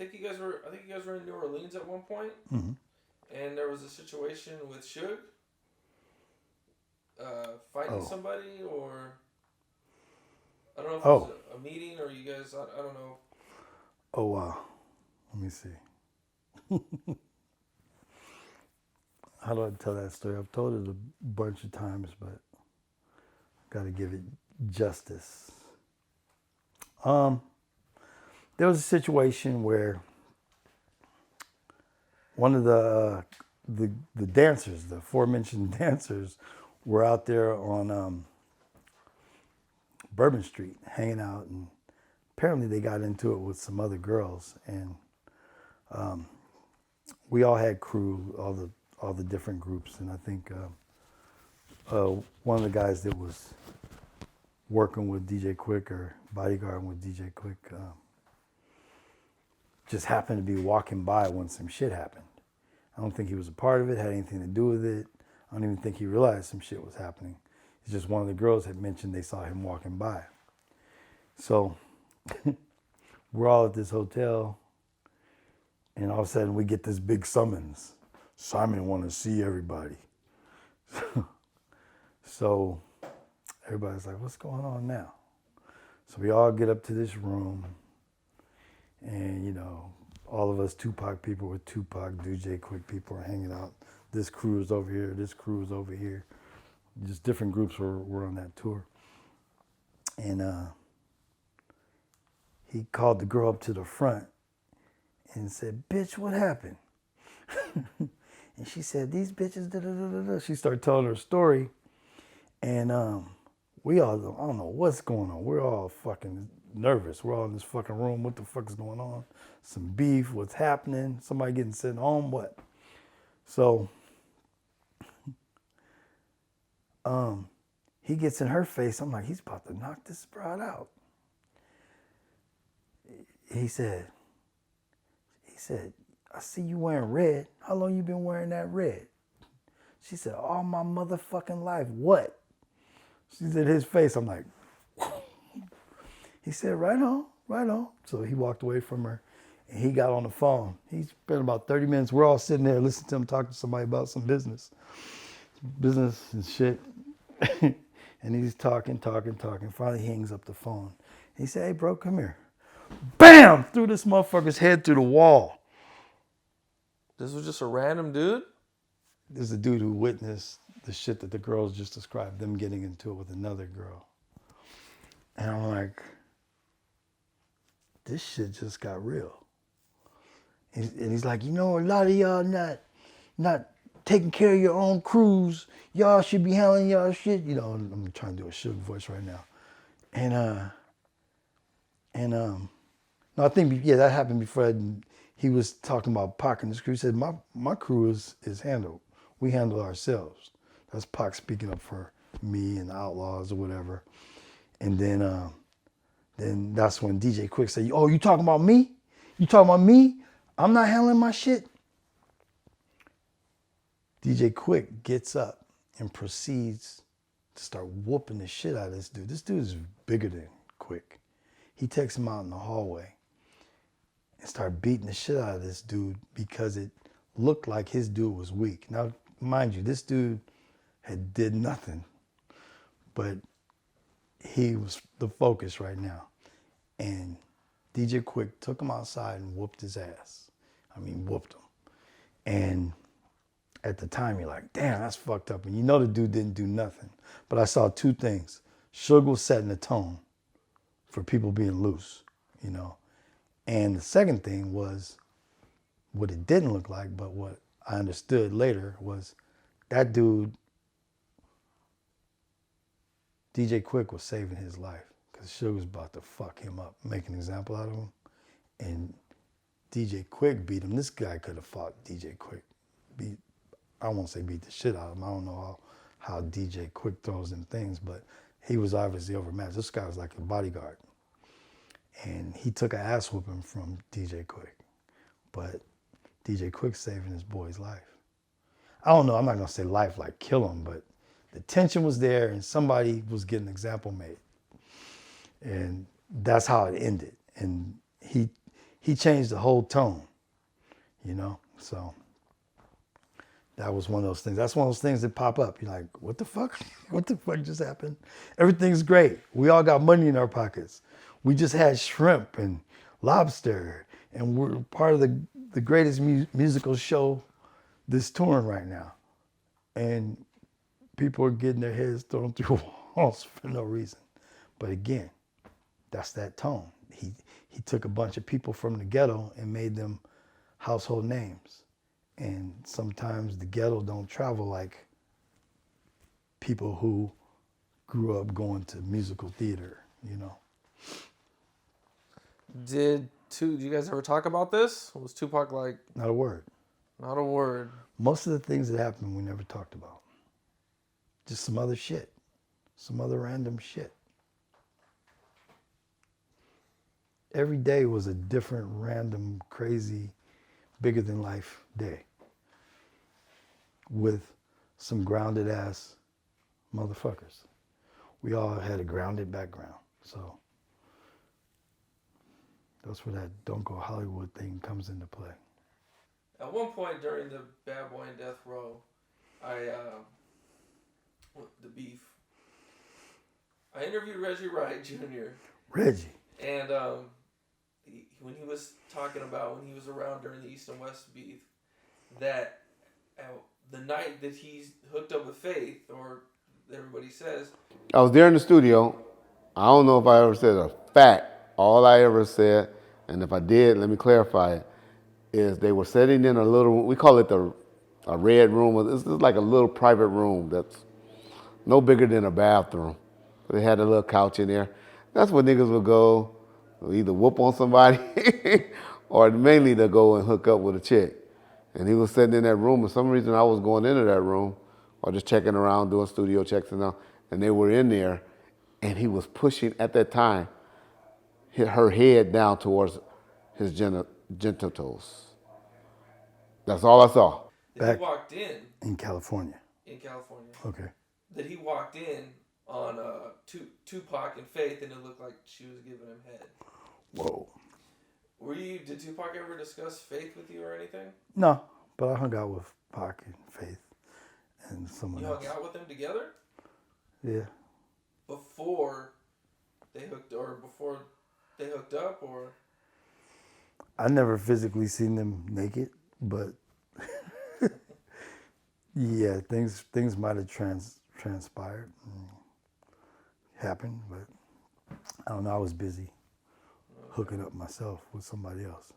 think you guys were in New Orleans at one point, Mm-hmm. and there was a situation with Suge fighting Oh, somebody, or I don't know if it was oh, a meeting or you guys. I don't know. oh, wow. Let me see. How do I tell that story? I've told it a bunch of times, but got to give it justice. Um, there was a situation where one of the dancers, the aforementioned dancers, were out there on Bourbon Street hanging out, and apparently they got into it with some other girls, and we all had crew, all the different groups, and I think one of the guys that was working with DJ Quik or bodyguarding with DJ Quik just happened to be walking by when some shit happened. I don't think he was a part of it, had anything to do with it. I don't even think he realized some shit was happening. It's just one of the girls had mentioned they saw him walking by. So we're all at this hotel, and all of a sudden we get this big summons. Simon want to see everybody. So everybody's like, what's going on now? So we all get up to this room, and all of us Tupac people with Tupac, DJ Quik people are hanging out. This crew is over here, this crew is over here. Just different groups were on that tour. And he called the girl up to the front and said, bitch, what happened? And she said, these bitches, da da da da. She started telling her story. And we all, I don't know what's going on. We're all fucking nervous. We're all in this fucking room. What the fuck is going on? Some beef, what's happening? Somebody getting sent home, what? So he gets in her face. I'm like, he's about to knock this broad out. He said, I see you wearing red. How long you been wearing that red? She said, all my motherfucking life. What? She's in his face. I'm like, he said, right on, right on. So he walked away from her and he got on the phone. He spent about 30 minutes. We're all sitting there listening to him talk to somebody about some business and shit. And he's talking. Finally, he hangs up the phone. He said, hey, bro, come here. Bam! Threw this motherfucker's head through the wall. This was just a random dude. There's a dude who witnessed the shit that the girls just described, them getting into it with another girl. And I'm like, this shit just got real. And he's like, a lot of y'all not taking care of your own crews. Y'all should be handling y'all shit. I'm trying to do a Suge voice right now. No, I think, yeah, that happened before. He was talking about Pac and his crew. He said, my crew is handled. We handle ourselves. That's Pac speaking up for me and the Outlaws or whatever. And then that's when DJ Quik said, oh, you talking about me? You talking about me? I'm not handling my shit? DJ Quik gets up and proceeds to start whooping the shit out of this dude. This dude is bigger than Quik. He takes him out in the hallway and start beating the shit out of this dude because it looked like his dude was weak. Now, mind you, this dude had did nothing, but he was the focus right now. And DJ Quik took him outside and whooped his ass. I mean, whooped him. And at the time, you're like, damn, that's fucked up. And the dude didn't do nothing. But I saw two things. Suge was setting the tone for people being loose, And the second thing was what it didn't look like, but what I understood later was that dude, DJ Quik, was saving his life because Suge was about to fuck him up, make an example out of him. And DJ Quik beat him. This guy could have fought DJ Quik. I won't say beat the shit out of him. I don't know how DJ Quik throws them things, but he was obviously overmatched. This guy was like a bodyguard. And he took an ass whooping from DJ Quik. But DJ Quik saving his boy's life. I don't know, I'm not gonna say life like kill him, but the tension was there and somebody was getting an example made. And that's how it ended. And he changed the whole tone, you know? So that was one of those things. That's one of those things that pop up. You're like, what the fuck? What the fuck just happened? Everything's great. We all got money in our pockets. We just had shrimp and lobster, and we're part of the greatest musical show that's touring right now. And people are getting their heads thrown through walls for no reason. But again, that's that tone. He took a bunch of people from the ghetto and made them household names. And sometimes the ghetto don't travel like people who grew up going to musical theater, you know. Did you guys ever talk about this? Was Tupac like? Not a word. Not a word. Most of the things that happened, we never talked about. Just some other shit. Some other random shit. Every day was a different, random, crazy, bigger than life day. With some grounded ass motherfuckers. We all had a grounded background. So that's where that Don't Go Hollywood thing comes into play. At one point during the Bad Boy and Death Row, the beef, I interviewed Reggie Wright Jr. Reggie. And when he was talking about when he was around during the East and West beef, that the night that he's hooked up with Faith, or everybody says, I was there in the studio. I don't know if I ever said a fact. All I ever said, and if I did, let me clarify it, is they were sitting in a little, we call it a red room. It's just like a little private room that's no bigger than a bathroom. They had a little couch in there. That's where niggas would go, either whoop on somebody or mainly to go and hook up with a chick. And he was sitting in that room. For some reason, I was going into that room or just checking around, doing studio checks and all. And they were in there, and he was pushing, at that time, her head down towards his genitals. That's all I saw. That he walked in California. In California. Okay. That he walked in on Tupac and Faith, and it looked like she was giving him head. Whoa. Did Tupac ever discuss Faith with you or anything? No, but I hung out with Pac and Faith and someone else. You hung out with them together? Yeah. Before they hooked up, or? I never physically seen them naked, but yeah, things might have transpired, and happened, but I don't know. I was busy hooking up myself with somebody else.